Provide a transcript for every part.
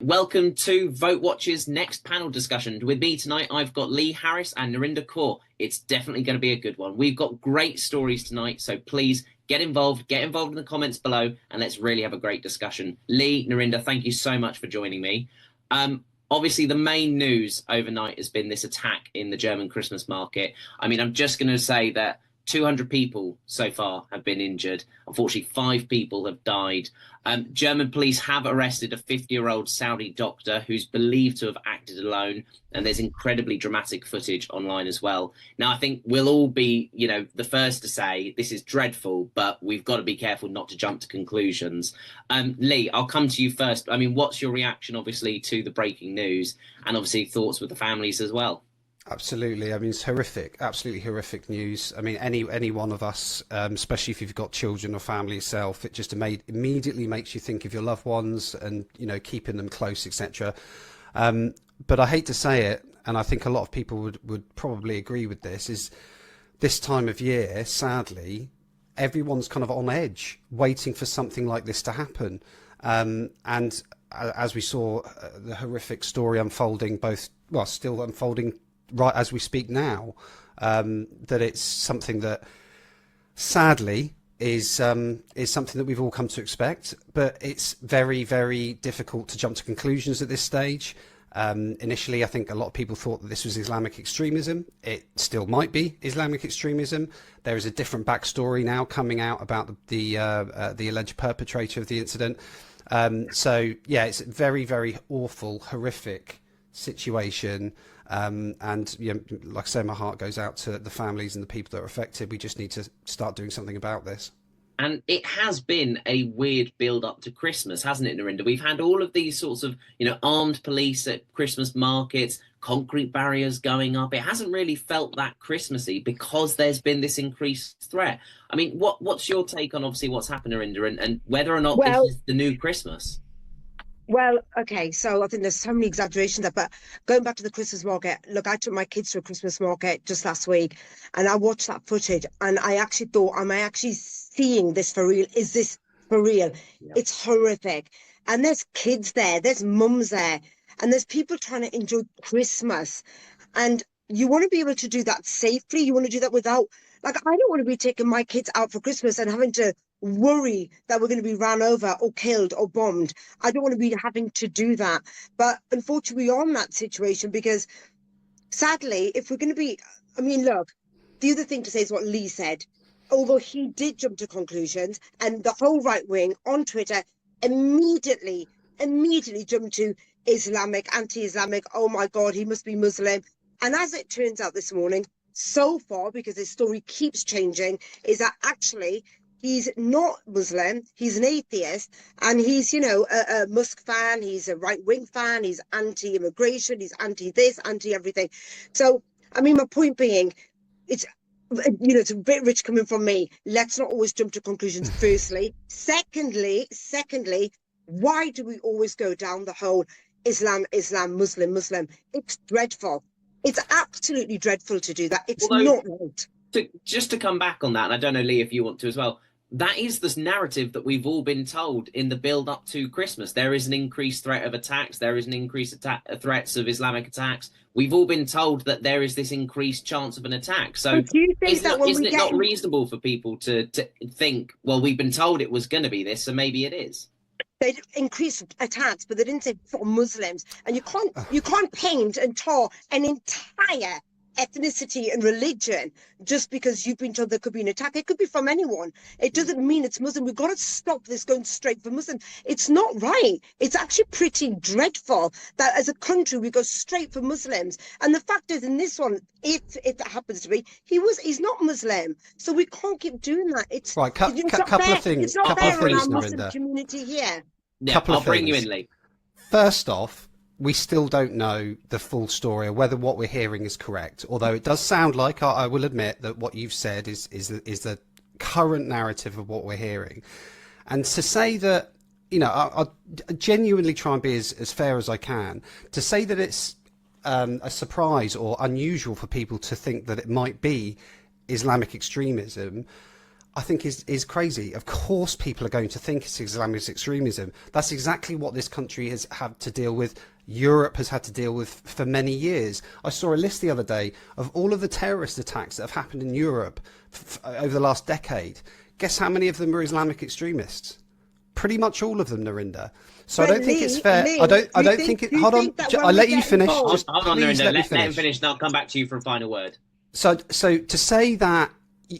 Welcome to VoteWatch's next panel discussion. With me tonight, I've got Lee Harris and Narinder Kaur. It's definitely going to be a good one. We've got great stories tonight, so please get involved in the comments below, and let's really have a great discussion. Lee, Narinder, thank you so much for joining me. Obviously, the main news overnight has been this attack in the German Christmas market. I mean, I'm just going to say that 200 people so far have been injured. Unfortunately, 5 people have died. German police have arrested a 50-year-old Saudi doctor who's believed to have acted alone, and there's incredibly dramatic footage online as well. Now, I think we'll all be, the first to say this is dreadful, but we've got to be careful not to jump to conclusions. Lee, I'll come to you first. I mean, what's your reaction, obviously, to the breaking news, and obviously thoughts with the families as well? Absolutely. I mean, it's horrific, absolutely horrific news. I mean, any one of us, especially if you've got children or family yourself, it just immediately makes you think of your loved ones and, keeping them close, etc. But I hate to say it, and I think a lot of people would probably agree with this, is this time of year, sadly, everyone's kind of on edge, waiting for something like this to happen. And as we saw the horrific story unfolding, still unfolding right as we speak now, that it's something that sadly is something that we've all come to expect, but it's very, very difficult to jump to conclusions at this stage. Initially, I think a lot of people thought that this was Islamic extremism. It still might be Islamic extremism. There is a different backstory now coming out about the alleged perpetrator of the incident. So yeah, it's a very, very awful, horrific situation. And like I say, my heart goes out to the families and the people that are affected. We just need to start doing something about this. And it has been a weird build up to Christmas, hasn't it, Narinder? We've had all of these sorts of, armed police at Christmas markets, concrete barriers going up. It hasn't really felt that Christmassy because there's been this increased threat. I mean, what's your take on obviously what's happened, Narinder, and whether or not this is the new Christmas? Well, okay, so I think there's so many exaggerations there, but going back to the Christmas market, look, I took my kids to a Christmas market just last week and I watched that footage and I actually thought, am I actually seeing this for real? Is this for real? Yeah. It's horrific. And there's kids there, there's mums there, and there's people trying to enjoy Christmas. And you want to be able to do that safely. You want to do that without, I don't want to be taking my kids out for Christmas and having to worry that we're going to be ran over or killed or bombed. I don't want to be having to do that. But unfortunately, we're on that situation because sadly, if we're going to be, look, the other thing to say is what Lee said. Although he did jump to conclusions and the whole right wing on Twitter immediately jumped to Islamic, anti-Islamic. Oh my God, he must be Muslim. And as it turns out this morning, so far, because his story keeps changing, is that actually he's not Muslim, he's an atheist, and he's, a Musk fan, he's a right-wing fan, he's anti-immigration, he's anti-this, anti-everything. So, my point being, it's a bit rich coming from me. Let's not always jump to conclusions, firstly. Secondly, why do we always go down the whole Islam, Muslim? It's dreadful. It's absolutely dreadful to do that. It's not right. Just to come back on that, and I don't know, Lee, if you want to as well, that is this narrative that we've all been told in the build up to Christmas. There is an increased threat of attacks. There is an increased threats of Islamic attacks. We've all been told that there is this increased chance of an attack. So isn't it not reasonable for people to think, well, we've been told it was going to be this, so maybe it is? They increased attacks, but they didn't say for Muslims. And you can't paint and tar an entire ethnicity and religion just because you've been told there could be an attack. It could be from anyone. It doesn't mean it's Muslim. We've got to stop this going straight for Muslim. It's not right. It's actually pretty dreadful that as a country we go straight for Muslims. And the fact is, in this one, if that happens to be, he's not Muslim. So we can't keep doing that. It's right. Couple of things. It's not fair in our Muslim community here. Yeah, I'll bring you in, Lee. First off, we still don't know the full story or whether what we're hearing is correct. Although it does sound like, I will admit, that what you've said is the current narrative of what we're hearing. And to say that, I'll genuinely try and be as fair as I can. To say that it's a surprise or unusual for people to think that it might be Islamic extremism, I think is crazy. Of course, people are going to think it's Islamic extremism. That's exactly what this country has had to deal with. Europe has had to deal with for many years. I saw a list the other day of all of the terrorist attacks that have happened in Europe over the last decade. Guess how many of them are Islamic extremists? Pretty much all of them, Narinder. So But I don't think it's fair. Lee, I don't do you think think- it. do you Hold on. think that when I'll we let you get finish. involved- Just Hold on, please Narinder. let me Let him finish. finish, and I'll come back to you for a final word. So to say that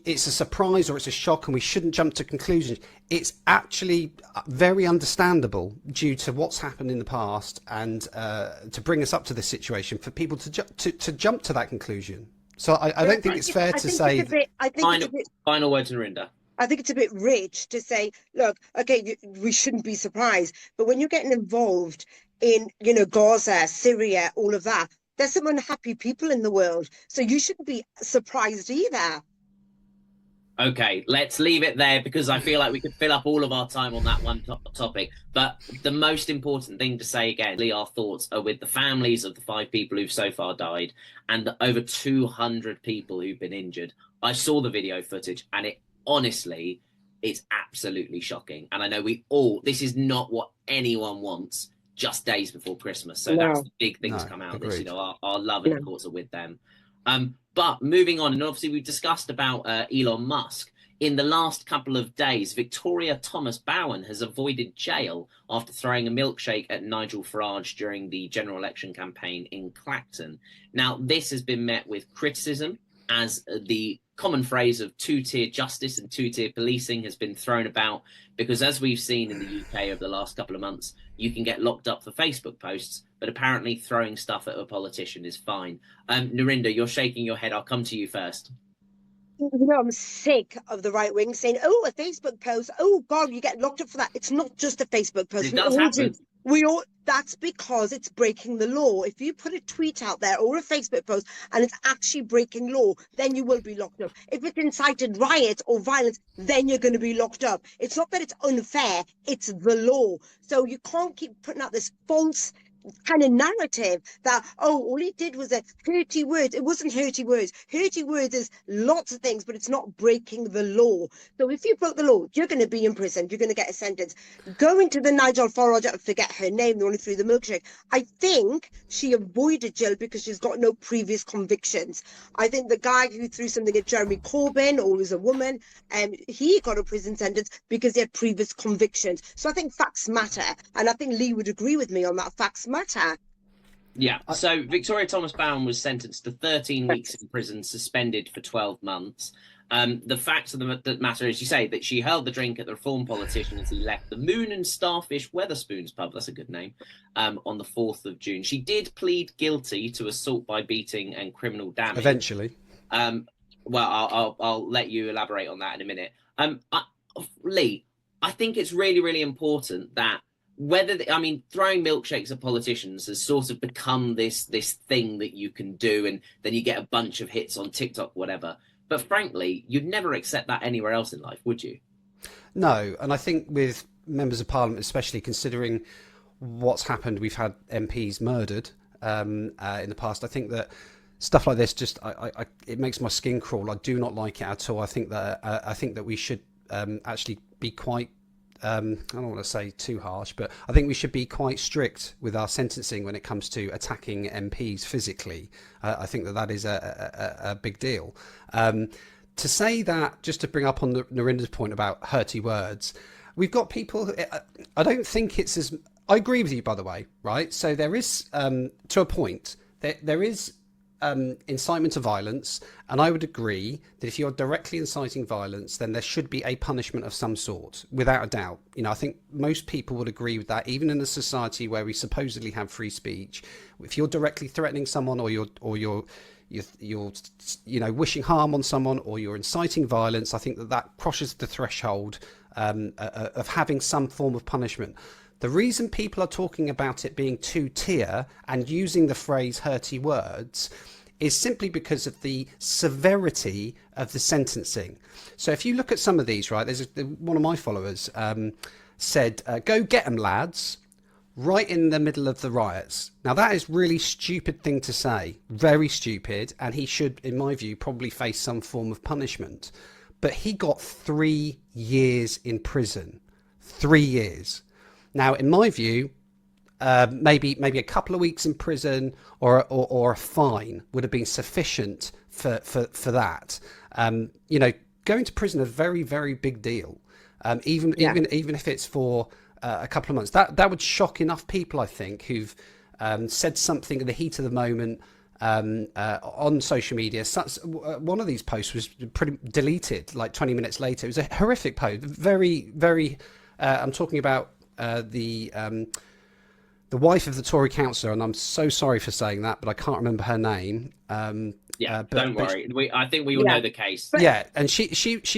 it's a surprise or it's a shock and we shouldn't jump to conclusions, it's actually very understandable due to what's happened in the past and to bring us up to this situation for people to jump to that conclusion. So I don't think it's fair to say. Final word to Narinder. I think it's a bit rich to say, look, okay, we shouldn't be surprised. But when you're getting involved in, Gaza, Syria, all of that, there's some unhappy people in the world. So you shouldn't be surprised either. Okay, let's leave it there because I feel like we could fill up all of our time on that one topic. But the most important thing to say again, our thoughts are with the families of the 5 people who've so far died and the over 200 people who've been injured. I saw the video footage and honestly, it's absolutely shocking. And I know this is not what anyone wants just days before Christmas. So that's the big thing to come out of this. Our love and thoughts are with them. But moving on, and obviously we've discussed about Elon Musk. In the last couple of days, Victoria Thomas Bowen has avoided jail after throwing a milkshake at Nigel Farage during the general election campaign in Clacton. Now, this has been met with criticism as the common phrase of two-tier justice and two-tier policing has been thrown about because, as we've seen in the UK over the last couple of months, you can get locked up for Facebook posts, but apparently throwing stuff at a politician is fine. Narinder, you're shaking your head. I'll come to you first. I'm sick of the right wing saying, oh, a Facebook post. Oh, God, you get locked up for that. It's not just a Facebook post. It does happen. That's because it's breaking the law. If you put a tweet out there or a Facebook post and it's actually breaking law, then you will be locked up. If it's incited riot or violence, then you're going to be locked up. It's not that it's unfair, it's the law. So you can't keep putting out this false kind of narrative that, oh, all he did was a hurty words. It wasn't hurty words. Hurty words is lots of things, but it's not breaking the law. So if you broke the law, you're going to be in prison. You're going to get a sentence. Going to the Nigel Farage, I forget her name, the one who threw the milkshake. I think she avoided jail because she's got no previous convictions. I think the guy who threw something at Jeremy Corbyn, or was a woman, he got a prison sentence because he had previous convictions. So I think facts matter. And I think Lee would agree with me on that. Facts matter. Yeah, so Victoria Thomas Bowen was sentenced to 13 weeks in prison, suspended for 12 months. The facts of the matter, as you say, that she held the drink at the Reform politician as he left the Moon and Starfish Weatherspoons pub, that's a good name, on the 4th of June. She did plead guilty to assault by beating and criminal damage. Eventually. Well, I'll let you elaborate on that in a minute. Lee, I think it's really, really important that throwing milkshakes at politicians has sort of become this thing that you can do, and then you get a bunch of hits on TikTok, whatever. But frankly, you'd never accept that anywhere else in life, would you? No, and I think with members of Parliament, especially considering what's happened, we've had MPs murdered in the past. I think that stuff like this it makes my skin crawl. I do not like it at all. I think that we should actually be quite. I don't want to say too harsh, but I think we should be quite strict with our sentencing when it comes to attacking MPs physically. I think that is a big deal. To say that, just to bring up on Narinder's point about hurty words, we've got people. I don't think it's as. I agree with you, by the way, right? So there is, to a point, there is incitement to violence, and I would agree that if you're directly inciting violence, then there should be a punishment of some sort, without a doubt. I think most people would agree with that, even in a society where we supposedly have free speech. If you're directly threatening someone, or you're wishing harm on someone, or you're inciting violence, I think that crosses the threshold of having some form of punishment. The reason people are talking about it being two-tier and using the phrase hurty words is simply because of the severity of the sentencing. So if you look at some of these, right, there's one of my followers said, go get 'em, lads, right in the middle of the riots. Now, that is really stupid thing to say, very stupid, and he should, in my view, probably face some form of punishment. but he got 3 years in prison. 3 years. Now, in my view, maybe a couple of weeks in prison or a fine would have been sufficient for that. You know, going to prison is a very, very big deal. Even if it's for a couple of months, that would shock enough people, I think, who've said something in the heat of the moment on social media. One of these posts was deleted like 20 minutes later. It was a horrific post. Very, very. I'm talking about the wife of the Tory councillor, and I'm so sorry for saying that, but I can't remember her name. Don't worry. I think we all know the case. Yeah, and she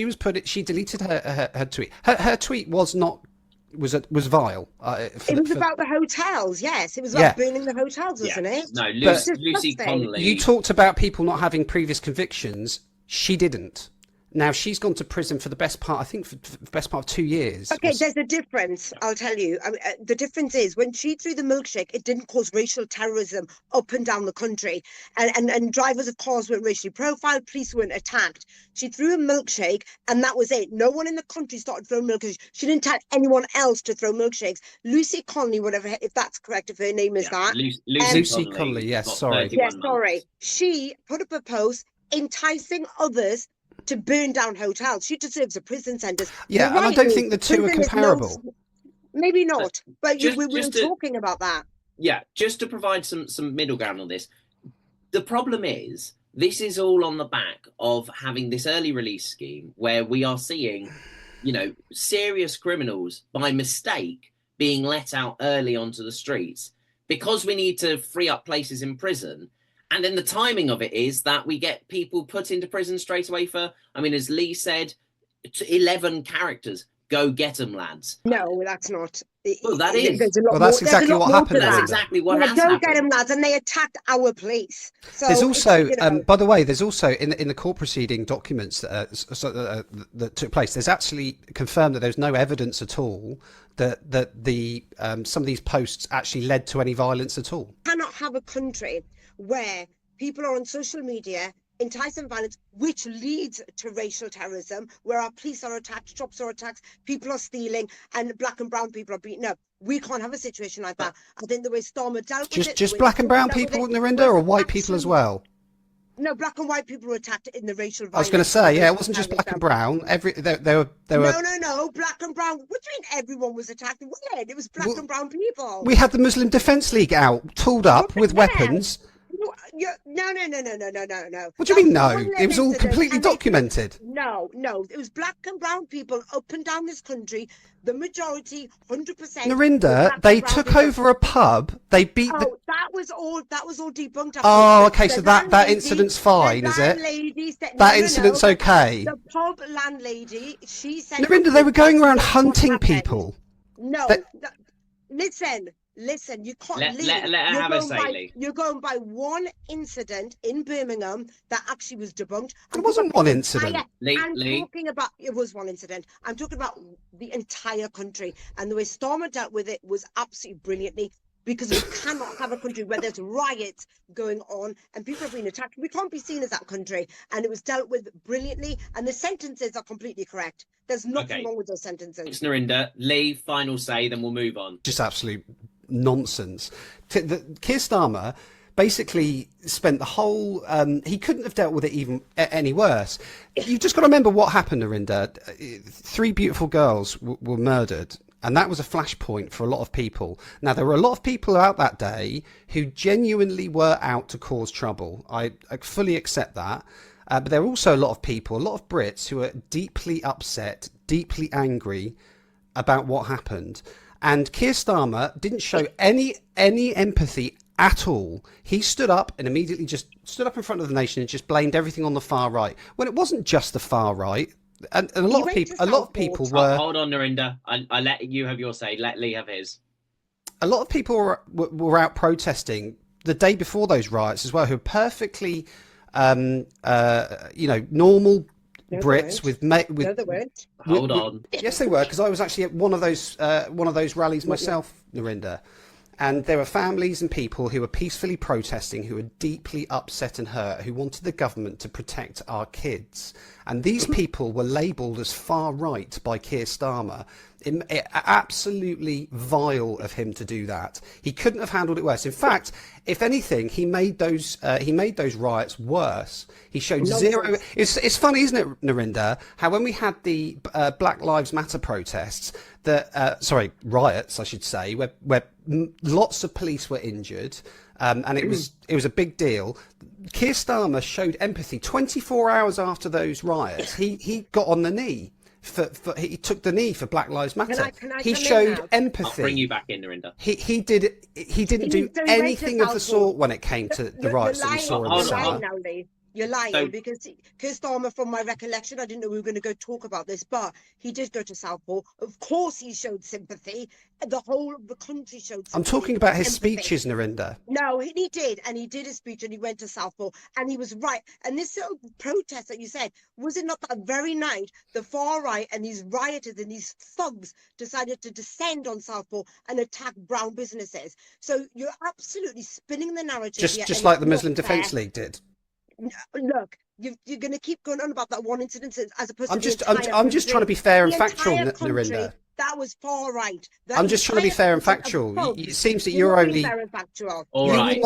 was she deleted her tweet. Her tweet was vile. It was about the hotels. Yes, it was about burning the hotels, wasn't it? No, Lucy Connolly. You talked about people not having previous convictions. She didn't. Now she's gone to prison for the best part, I think, for the best part of 2 years. Okay, there's a difference. I'll tell you. The difference is when she threw the milkshake, it didn't cause racial terrorism up and down the country, and drivers of cars weren't racially profiled, police weren't attacked. She threw a milkshake, and that was it. No one in the country started throwing milkshakes. She didn't tell anyone else to throw milkshakes. Lucy Connolly, whatever, if that's correct, if her name is that. Lucy Connolly. Yes, sorry. Yes, sorry. She put up a post enticing others to burn down hotels. She deserves a prison sentence. Yeah, and I don't think the two are comparable. Maybe not, but we were talking about that. Yeah, just to provide some middle ground on this. The problem is, this is all on the back of having this early release scheme where we are seeing, you know, serious criminals by mistake being let out early onto the streets because we need to free up places in prison. And then the timing of it is that we get people put into prison straight away for, I mean, as Lee said, 11 characters. Go get them, lads. No, that's not. Well, that is. Well, that's exactly what happened. That's exactly what happened. Go get them, lads, and they attacked our police. So there's also, by the way, there's also in the court proceeding documents that took place. There's actually confirmed that there's no evidence at all that the some of these posts actually led to any violence at all. Cannot have a country where people are on social media enticing violence, which leads to racial terrorism, where our police are attacked, shops are attacked, people are stealing, and black and brown people are beaten up. We can't have a situation like that. I think the way Starmer dealt with it... Just black and brown people, Narinder, or white people as well? No, black and white people were attacked in the racial violence. I was going to say, yeah, it wasn't just black and brown. There were. No, black and brown. What do you mean everyone was attacked? It was black and brown people. We had the Muslim Defence League out, tooled up with weapons. No. What do you mean, no? It was all completely documented. No. It was black and brown people up and down this country. The majority, 100%. Narinder, they took over a pub. They beat the... That was all debunked. Oh, okay, so that incident's fine, is it? That incident's okay. The pub landlady, she said... Narinder, they were going around hunting people. No, Listen, you can't let her have a say, Lee. You're going by one incident in Birmingham that actually was debunked. It wasn't one incident. Talking about it was one incident. I'm talking about the entire country, and the way Starmer dealt with it was absolutely brilliantly. Because we cannot have a country where there's riots going on and people are being attacked. We can't be seen as that country. And it was dealt with brilliantly. And the sentences are completely correct. There's nothing wrong with those sentences. Thanks, Narinder. Lee, final say, then we'll move on. Just absolute nonsense. Keir Starmer basically spent the whole... he couldn't have dealt with it even any worse. You've just got to remember what happened, Narinder. 3 beautiful girls were murdered. And that was a flashpoint for a lot of people. Now, there were a lot of people out that day who genuinely were out to cause trouble. I fully accept that. But there were also a lot of people, a lot of Brits who are deeply upset, deeply angry about what happened. And Keir Starmer didn't show any empathy at all. He stood up and immediately just stood up in front of the nation and just blamed everything on the far right. When it wasn't just the far right. And a lot of people were... Hold on, Narinder. I let you have your say. Let Lee have his. A lot of people were out protesting the day before those riots as well, who are perfectly, normal Brits with... No, they weren't. Hold on. Yes, they were, because I was actually at one of those rallies myself, Narinder. And there were families and people who were peacefully protesting, who were deeply upset and hurt, who wanted the government to protect our kids. And these people were labelled as far right by Keir Starmer. Absolutely vile of him to do that. He couldn't have handled it worse. In fact, if anything, he made those riots worse. He showed zero. It's funny, isn't it, Narinder? How when we had the Black Lives Matter protests, riots, I should say, where lots of police were injured, and it was a big deal. Keir Starmer showed empathy. 24 hours after those riots, he got on the knee. He took the knee for Black Lives Matter. He showed empathy. I'll bring you back in, Narinder. He didn't do anything of the sort when it came to the riots that we saw in the summer. You're lying because Keir Starmer, from my recollection, I didn't know we were going to go talk about this, but he did go to Southport. Of course, he showed sympathy. The whole of the country showed sympathy. I'm talking about his speeches, Narinder. No, he did. And he did a speech and he went to Southport and he was right. And this little protest that you said, was it not that very night the far right and these rioters and these thugs decided to descend on Southport and attack brown businesses? So you're absolutely spinning the narrative. Just like the Muslim Defence League did. Look, you're going to keep going on about that one incident as opposed to I'm just trying to be fair and factual, Narinder. That was far right. I'm just trying to be fair and factual. It seems that you're only. All right.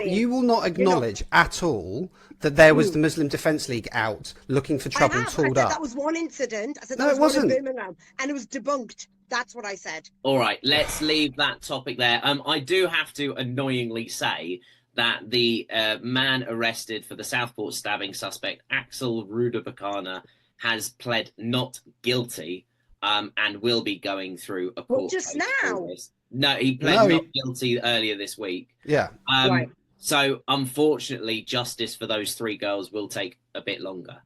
You will not acknowledge at all that there was the Muslim Defence League out looking for trouble tooled up. That was one incident. I said no, it wasn't. Birmingham, and it was debunked. That's what I said. All right, let's leave that topic there. I do have to annoyingly say that the man arrested for the Southport stabbing suspect, Axel Rudabakana, has pled not guilty and will be going through a court case. Just now? No, he pled not guilty earlier this week. Yeah. Right. So, unfortunately, justice for those three girls will take a bit longer.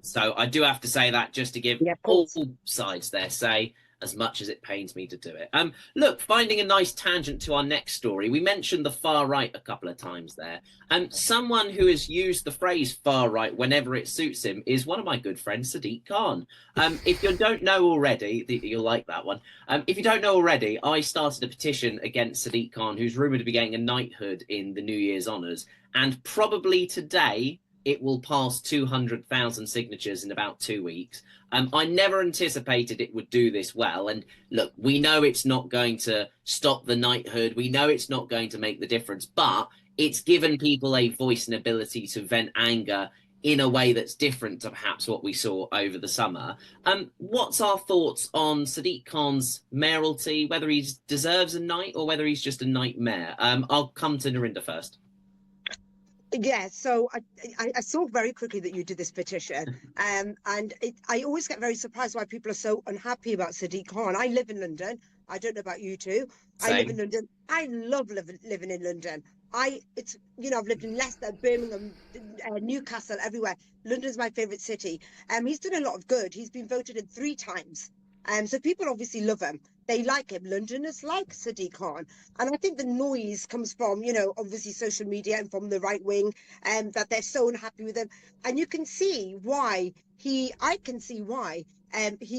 So I do have to say that just to give all sides their say, as much as it pains me to do it. Look, finding a nice tangent to our next story, we mentioned the far right a couple of times there. Someone who has used the phrase far right whenever it suits him is one of my good friends, Sadiq Khan. If you don't know already, you'll like that one. If you don't know already, I started a petition against Sadiq Khan, who's rumoured to be getting a knighthood in the New Year's honours. And probably today, it will pass 200,000 signatures in about 2 weeks. I never anticipated it would do this well. And look, we know it's not going to stop the knighthood. We know it's not going to make the difference, but it's given people a voice and ability to vent anger in a way that's different to perhaps what we saw over the summer. What's our thoughts on Sadiq Khan's mayoralty, whether he deserves a knight or whether he's just a knight mayor? I'll come to Narinder first. Yeah, so I saw very quickly that you did this petition, and I always get very surprised why people are so unhappy about Sadiq Khan. I live in London. I don't know about you two. Same. I live in London. I love living in London. I've lived in Leicester, Birmingham, Newcastle, everywhere. London's my favourite city. He's done a lot of good. He's been voted in 3 times. So people obviously love him. They like him. Londoners like Sadiq Khan. And I think the noise comes from, obviously social media and from the right wing, that they're so unhappy with him. And you can see why he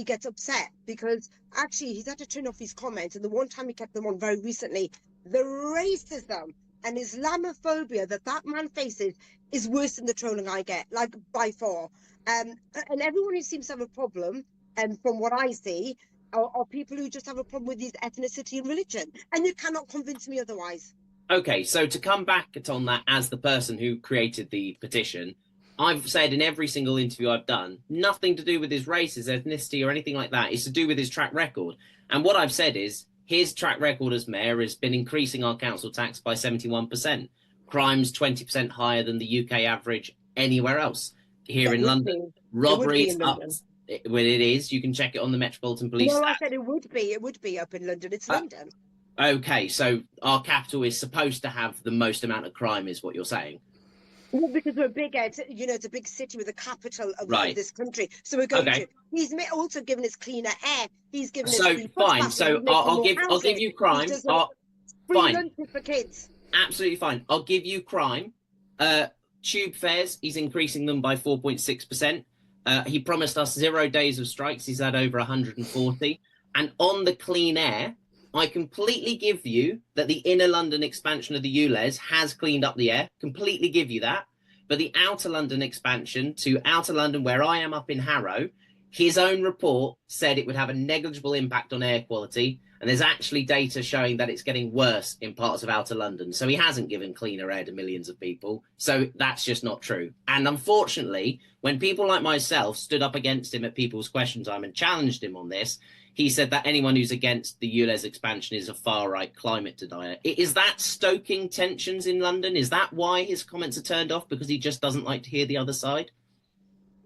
gets upset, because actually he's had to turn off his comments. And the one time he kept them on very recently, the racism and Islamophobia that man faces is worse than the trolling I get, like by far. And everyone who seems to have a problem, and from what I see, are people who just have a problem with his ethnicity and religion. And you cannot convince me otherwise. Okay, so to come back on that as the person who created the petition, I've said in every single interview I've done, nothing to do with his race, his ethnicity or anything like that. It's to do with his track record. And what I've said is his track record as mayor has been increasing our council tax by 71%. Crime's 20% higher than the UK average anywhere else. Here in London, robberies up. Well, it is. You can check it on the Metropolitan Police. No, I said it would be. It would be up in London. It's London. Okay, so our capital is supposed to have the most amount of crime, is what you're saying? Well, because we're big, it's a big city with the capital of this country. So we're going to. He's also given us cleaner air. He's given us. So fine. So I'll give you crime. Free lunches for kids. Absolutely fine. I'll give you crime. Tube fares. He's increasing them by 4.6%. He promised us 0 days of strikes. He's had over 140. And on the clean air, I completely give you that the inner London expansion of the ULEZ has cleaned up the air. Completely give you that. But the Outer London expansion to Outer London, where I am up in Harrow, his own report said it would have a negligible impact on air quality. And there's actually data showing that it's getting worse in parts of Outer London. So he hasn't given cleaner air to millions of people. So that's just not true. And unfortunately, when people like myself stood up against him at People's Question Time and challenged him on this, he said that anyone who's against the ULEZ expansion is a far-right climate denier. Is that stoking tensions in London? Is that why his comments are turned off, because he just doesn't like to hear the other side?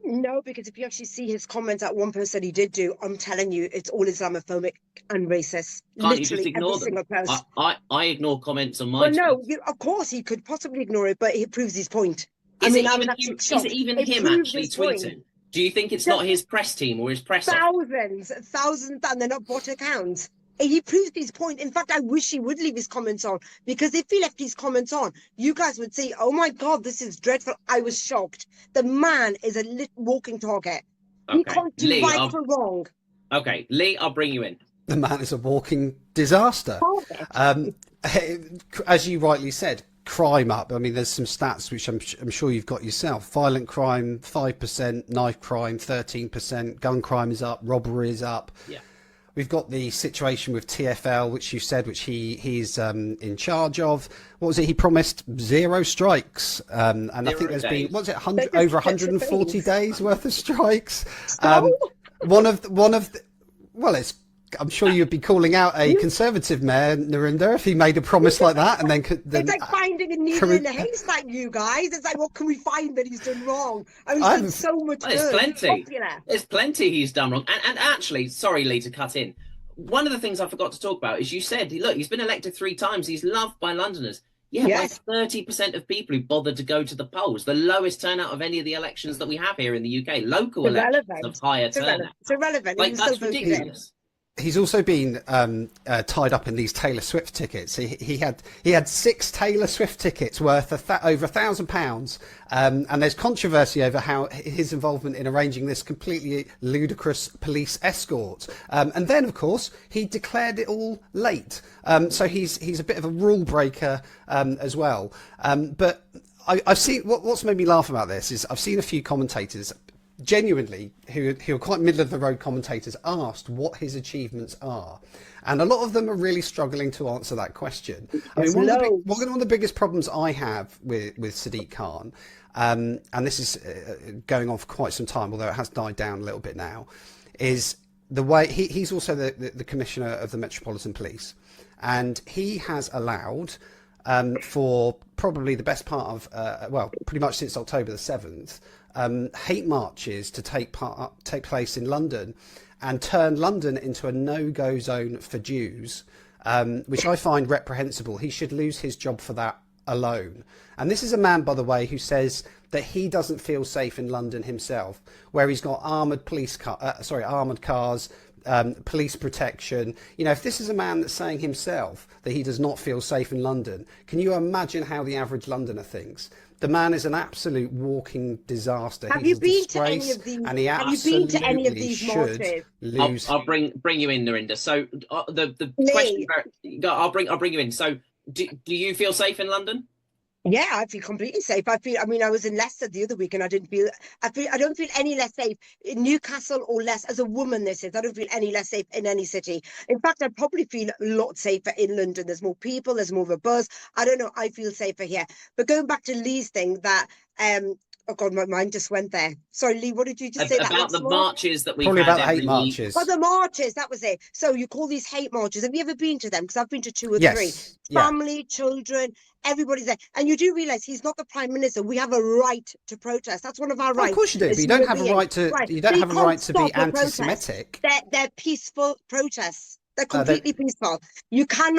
No, because if you actually see his comments at one person he did do, I'm telling you, it's all Islamophobic and racist. Can't Literally you just ignore every them? single post. I ignore comments on my Well, no, tweets. of course he could possibly ignore it, but it proves his point. Is it even him actually tweeting? Do you think it's not his press team or his press office? Thousands, and they're not bot accounts. He proved his point. In fact, I wish he would leave his comments on, because if he left his comments on, you guys would say, oh my God, this is dreadful. I was shocked. The man is a walking target. Okay. He can't do Lee, right for wrong. Okay, Lee, I'll bring you in. The man is a walking disaster. As you rightly said, crime up. I mean, there's some stats which I'm sure you've got yourself. Violent crime, 5%, knife crime, 13%, gun crime is up, robbery is up. Yeah. We've got the situation with TfL, which you said, which he's in charge of. What was it? He promised 0 strikes, and I think there's been over 140 days worth of strikes. I'm sure you'd be calling out a Conservative mayor, Narinder, if he made a promise like that, and then it's like finding a needle in a haystack, you guys. It's like, what can we find that he's done wrong? I mean, he's done so much good. There's plenty. There's plenty he's done wrong. And actually, sorry, Lee, to cut in. One of the things I forgot to talk about is you said, look, he's been elected 3 times. He's loved by Londoners. Yeah, yes. By 30% of people who bothered to go to the polls. The lowest turnout of any of the elections that we have here in the UK. Local elections of higher turnout. It's irrelevant. Like, that's ridiculous. He's also been tied up in these Taylor Swift tickets. He had 6 Taylor Swift tickets worth over £1,000, and there's controversy over how his involvement in arranging this completely ludicrous police escort. And then, of course, he declared it all late. So he's a bit of a rule breaker as well. But I've seen what's made me laugh about this is I've seen a few commentators genuinely who are quite middle of the road commentators asked what his achievements are, and a lot of them are really struggling to answer that question. I mean, one of the biggest problems I have with Sadiq Khan, and this is going on for quite some time, although it has died down a little bit now, is the way he's also the commissioner of the Metropolitan Police, and he has allowed for probably the best part of pretty much since October the 7th, hate marches to take place in London and turn London into a no-go zone for Jews, which I find reprehensible. He should lose his job for that alone. And this is a man, by the way, who says that he doesn't feel safe in London himself, where he's got armoured cars, police protection. You know, if this is a man that's saying himself that he does not feel safe in London, can you imagine how the average Londoner thinks? The man is an absolute walking disaster. Have you been to any of these? Marches? I'll bring you in, Narinder. So the question, I'll bring you in. So do you feel safe in London? Yeah, I feel completely safe. I was in Leicester the other week and I don't feel any less safe in Newcastle or less as a woman. I don't feel any less safe in any city. In fact, I'd probably feel a lot safer in London. There's more people, there's more of a buzz. I don't know, I feel safer here. But going back to Lee's thing that, oh God, my mind just went there. Sorry, Lee, what did you just say? About the marches that we probably had about hate marches. Oh, the marches, that was it. So you call these hate marches. Have you ever been to them? Because I've been to 2 or 3. Family, children, everybody's there. And you do realise he's not the Prime Minister. We have a right to protest. That's one of our rights. Of course you do. But you don't have a right to. You don't have a right to be anti-Semitic. They're peaceful protests. They're completely peaceful. You could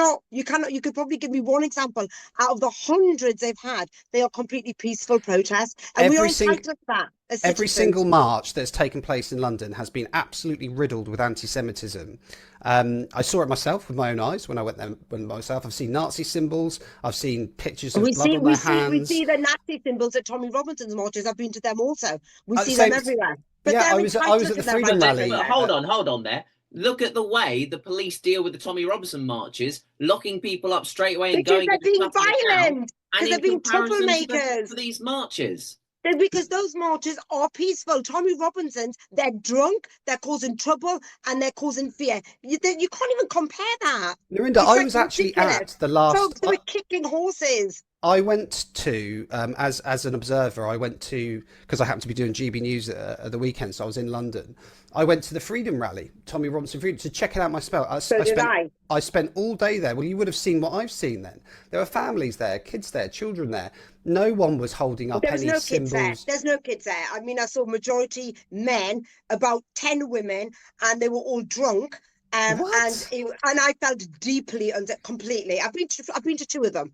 probably give me one example out of the hundreds they've had. They are completely peaceful protests. And we are entitled to that. Every single march that's taken place in London has been absolutely riddled with anti-Semitism. I saw it myself with my own eyes when I went there myself. I've seen Nazi symbols. I've seen pictures of blood on their hands. We see the Nazi symbols at Tommy Robinson's marches. I've been to them also. We see them everywhere. But I was at the Freedom Rally. Hold on there. Look at the way the police deal with the Tommy Robinson marches, locking people up straight away and Because going they're and being shutting it down, violent. and Because they're in being comparison troublemakers. to these marches. Because those marches are peaceful. Tommy Robinson's, they're drunk, they're causing trouble, and they're causing fear. You can't even compare that. Narinder, It's I like was actually ridiculous. at the last. Folks, they were kicking horses. I went to, as an observer, I went to, because I happened to be doing GB News at the weekend, so I was in London. I went to the Freedom Rally, Tommy Robinson Freedom, to check it out myself. I spent all day there. Well, you would have seen what I've seen then. There were families there, kids there, children there. No one was holding up any symbols. There's no kids there. I mean, I saw majority men, about 10 women, and they were all drunk. What? And I felt deeply completely. I've been to 2 of them.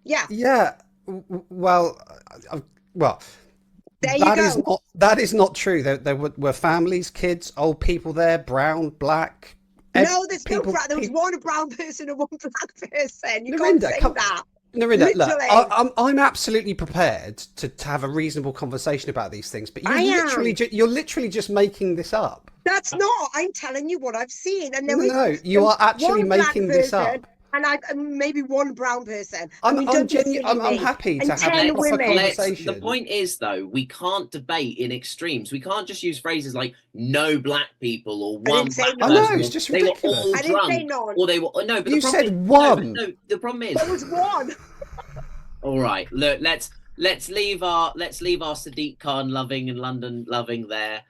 Yeah. Yeah. Well, there you go. That is not true. There were families, kids, old people there, brown, black. No, there's no brown. There was one brown person and one black person. You can't say that. Narinder, look, I'm absolutely prepared to have a reasonable conversation about these things, but you're literally just making this up. That's not. I'm telling you what I've seen. And you are actually making this up. And maybe one brown person. I'm happy to have a proper conversation. The point is, though, we can't debate in extremes. We can't just use phrases like "no black people" or "one black person." I know, it's just ridiculous. They were all drunk, didn't say none. Or they were no. But you said one. No, the problem is there was one. All right, look, let's leave our Sadiq Khan loving and London loving there.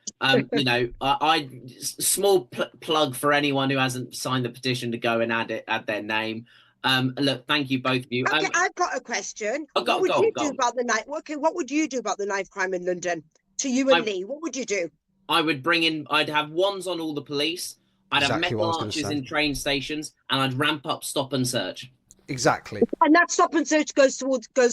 You know, I small plug for anyone who hasn't signed the petition to go and add their name. Look, thank you both of you. Okay, I've got a question. What would you do about the knife crime in London? To you and Lee, what would you do? I'd have wands on all the police. I'd have metal arches in train stations, and I'd ramp up stop and search. Exactly. And that stop and search goes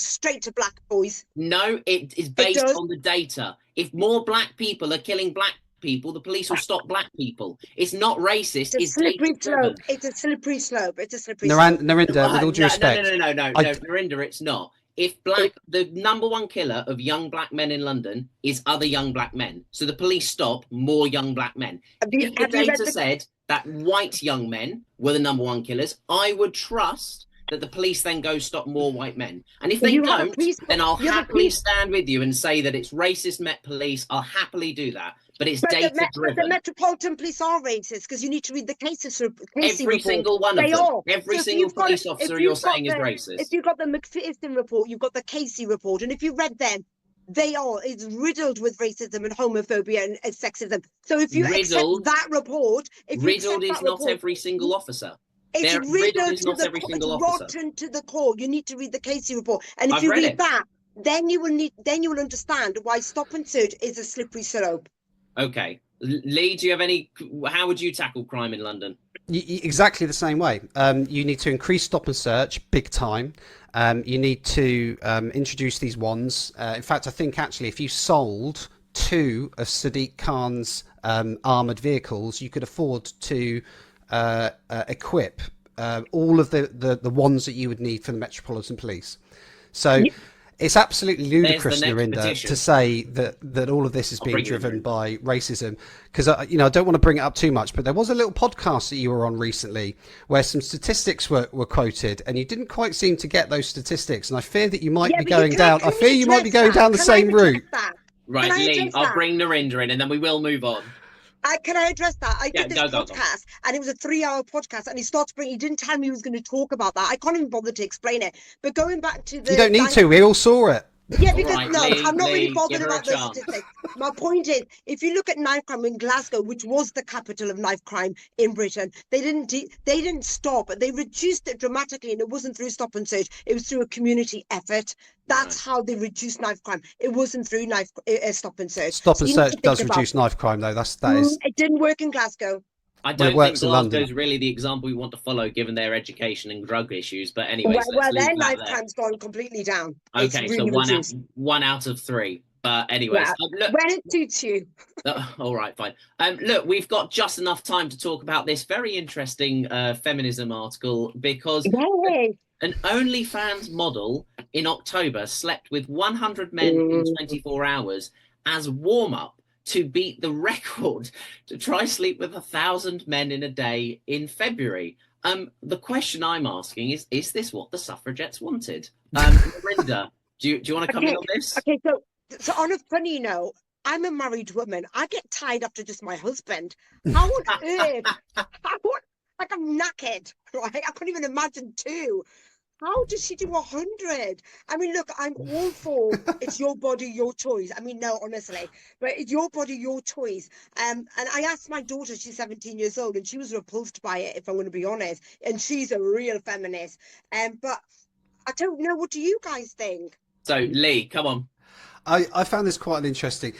straight to black boys. No, it is based on the data. If more black people are killing black people, the police will stop black people. It's not racist. It's a slippery slope. It's a slippery slope. Narinder, with all due respect. No, Narinder, it's not. If the number one killer of young black men in London is other young black men, so the police stop more young black men. If the data said that white young men were the number one killers, I would trust that the police then go stop more white men. And if they don't, then I'll happily stand with you and say that it's racist Met Police. I'll happily do that. But it's data-driven. The Metropolitan Police are racist because you need to read the cases Every single one of them. Every single police officer you're saying is racist. If you've got the McPherson report, you've got the Casey report. And if you read them, it's riddled with racism and homophobia and sexism. So if you accept that report... Riddled is not every single officer. It's riddled to the core. It's rotten to the core. You need to read the Casey report, and if you read that, then you will understand why stop and search is a slippery slope. Okay, Lee, do you have any? How would you tackle crime in London? Exactly the same way. You need to increase stop and search big time. You need to introduce these wands. In fact, I think actually, if you sold 2 of Sadiq Khan's armoured vehicles, you could afford to equip all of the wands that you would need for the Metropolitan Police. So it's absolutely ludicrous, Narinder, to say that all of this is being driven by racism. Because I don't want to bring it up too much, but there was a little podcast that you were on recently where some statistics were quoted, and you didn't quite seem to get those statistics. And I fear that you might be going down. I fear you might be going down the same route. Right, Lee, I'll bring Narinder in, and then we will move on. Can I address that? I did this podcast, and it was a 3-hour podcast, and he didn't tell me he was going to talk about that. I can't even bother to explain it. But going back to you don't need to. We all saw it. Yeah, because I'm not really bothered about those statistics. My point is, if you look at knife crime in Glasgow, which was the capital of knife crime in Britain, they didn't stop. They reduced it dramatically, and it wasn't through stop and search. It was through a community effort. That's how they reduced knife crime. It wasn't through stop and search. Stop and search does reduce knife crime, though. That is. It didn't work in Glasgow. I don't think Glasgow is really the example we want to follow, given their education and drug issues. But anyway, their knife crime's gone completely down. Okay, really so one out of 3. But anyways, look, when it suits you. All right, fine. Look, we've got just enough time to talk about this very interesting feminism article because an OnlyFans model in October slept with 100 men in 24 hours as warm up to beat the record to try sleep with 1,000 men in a day in February. The question I'm asking is this what the suffragettes wanted? Narinder, do you want to come in on this? Okay, so on a funny note, I'm a married woman. I get tired after just my husband. How on earth? Like I'm knackered, right? I couldn't even imagine two. How does she do 100? I mean, look, I'm all for it's your body, your choice. I mean, no, honestly, but it's your body, your choice. And I asked my daughter, she's 17 years old, and she was repulsed by it, if I'm going to be honest. And she's a real feminist. But I don't know. What do you guys think? So, Lee, come on. I found this quite interesting.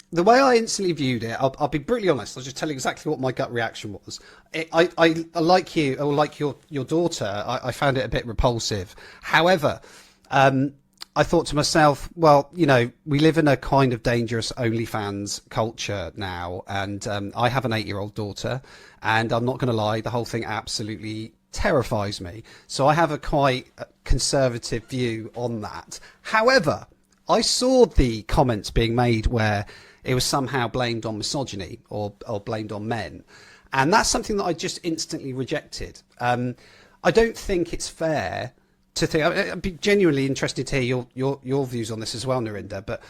The way I instantly viewed it, I'll be brutally honest. I'll just tell you exactly what my gut reaction was. I like you, or like your daughter. I found it a bit repulsive. However, I thought to myself, well, you know, we live in a kind of dangerous OnlyFans culture now, and I have an 8-year-old daughter, and I'm not going to lie, the whole thing absolutely terrifies me. So I have a quite conservative view on that. However, I saw the comments being made where it was somehow blamed on misogyny or blamed on men. And that's something that I just instantly rejected. I don't think it's fair to think. I'd be genuinely interested to hear your views on this as well, Narinder. But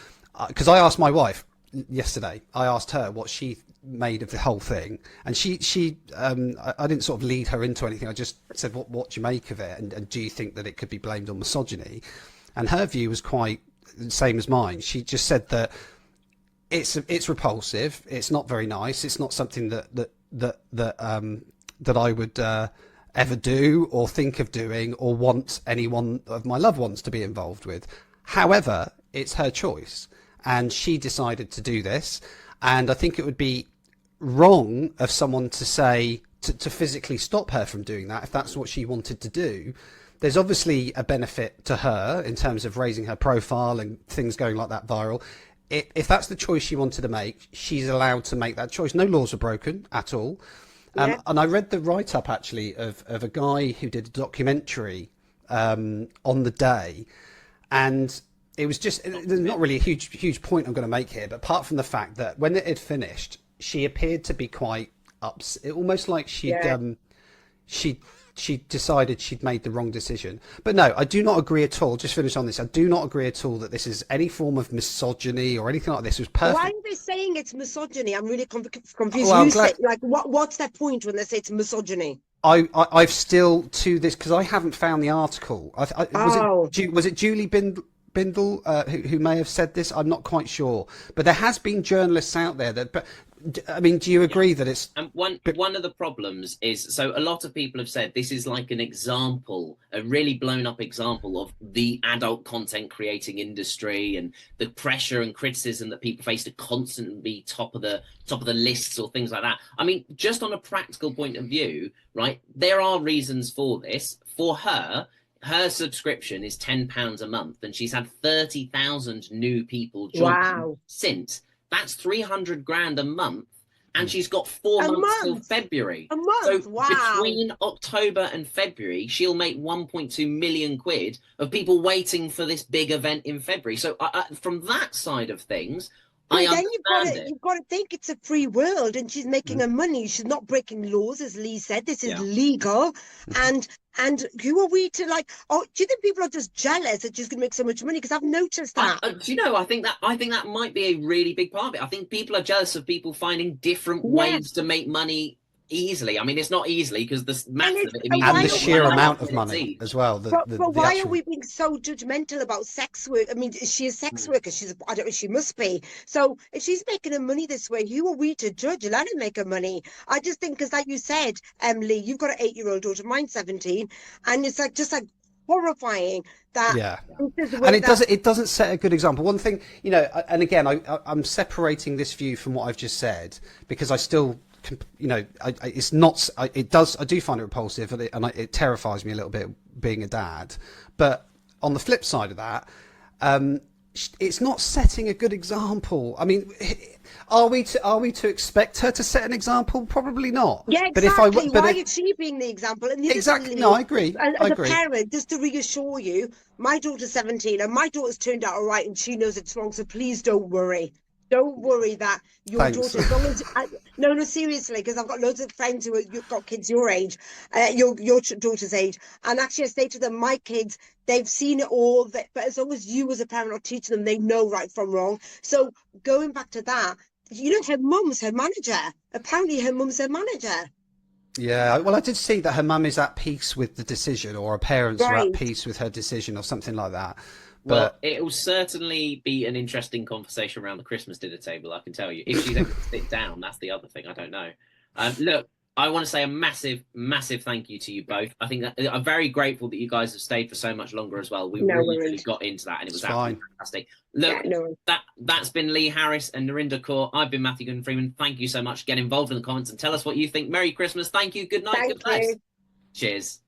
because I asked my wife yesterday, I asked her what she made of the whole thing, and I didn't sort of lead her into anything. I just said, what do you make of it, and do you think that it could be blamed on misogyny? And her view was quite the same as mine. She just said that it's repulsive. It's not very nice. It's not something that I would ever do or think of doing or want anyone of my loved ones to be involved with. However, it's her choice, and she decided to do this. And I think it would be wrong of someone to say to physically stop her from doing that if that's what she wanted to do. There's obviously a benefit to her in terms of raising her profile and things going like that viral. If that's the choice she wanted to make, she's allowed to make that choice. No laws are broken at all. And I read the write-up actually of a guy who did a documentary on the day, and it was just, there's not really a huge point I'm going to make here, but apart from the fact that when it had finished, she appeared to be quite upset, almost like she decided she'd made the wrong decision. But no, I do not agree at all. Just finish on this. I do not agree at all that this is any form of misogyny or anything like this. It was perfect. Why are they saying it's misogyny? I'm really confused. Well, what's their point when they say it's misogyny? I've still to this because I haven't found the article. Was it Julie Bindel who may have said this? I'm not quite sure, but there has been journalists out there that. But I mean, do you agree that it's? And one of the problems is, so a lot of people have said this is like an example, a really blown up example of the adult content creating industry and the pressure and criticism that people face to constantly be top of the lists or things like that. I mean, just on a practical point of view, right? There are reasons for this. For her subscription is £10 a month, and she's had 30,000 new people join since. That's 300 grand a month, and she's got 4 months till February. A month, so between October and February, she'll make 1.2 million quid of people waiting for this big event in February. So from that side of things, I understand you've got to think it's a free world, and she's making her money. She's not breaking laws, as Lee said. This is legal, and who are we to like? Oh, do you think people are just jealous that she's going to make so much money? Because I've noticed that. Do you know? I think that might be a really big part of it. I think people are jealous of people finding different ways to make money easily. I mean, it's not easily because the math of it, and the sheer amount of money as well. But why are we being so judgmental about sex work? I mean, is she a sex worker? I don't know. She must be. So if she's making her money this way, who are we to judge? Let her make her money. I just think, because like you said, Lee, you've got an 8-year-old daughter. Mine's 17, and it's just horrifying that. And it doesn't set a good example. One thing, you know, and again, I'm separating this view from what I've just said because I still. You know, it's not. I do find it repulsive, and it terrifies me a little bit being a dad. But on the flip side of that, it's not setting a good example. I mean, are we to expect her to set an example? Probably not. Yeah, exactly. Why is she being the example? And exactly. No, I agree. As a parent, just to reassure you, my daughter's 17, and my daughter's turned out all right, and she knows it's wrong. So please don't worry. don't worry that your Thanks. daughter, as long as no, seriously, because I've got loads of friends who you've got kids your age, your daughter's age, and actually I say to them, my kids, they've seen it all, but as long as you as a parent are teaching them, they know right from wrong. So going back to that, you know, her mum's her manager. Apparently, her mum's her manager. Yeah, well, I did see that her mum is at peace with the decision, or her parents are at peace with her decision, or something like that. Well, it will certainly be an interesting conversation around the Christmas dinner table, I can tell you. If she's able to sit down, that's the other thing. I don't know. Look, I want to say a massive, massive thank you to you both. I think that I'm very grateful that you guys have stayed for so much longer as well. We really got into that, and it was absolutely fantastic. Look, that's been Lee Harris and Narinder Kaur. I've been Matthew Goodwin-Freeman. Thank you so much. Get involved in the comments and tell us what you think. Merry Christmas. Thank you. Good night. Good bless. Cheers.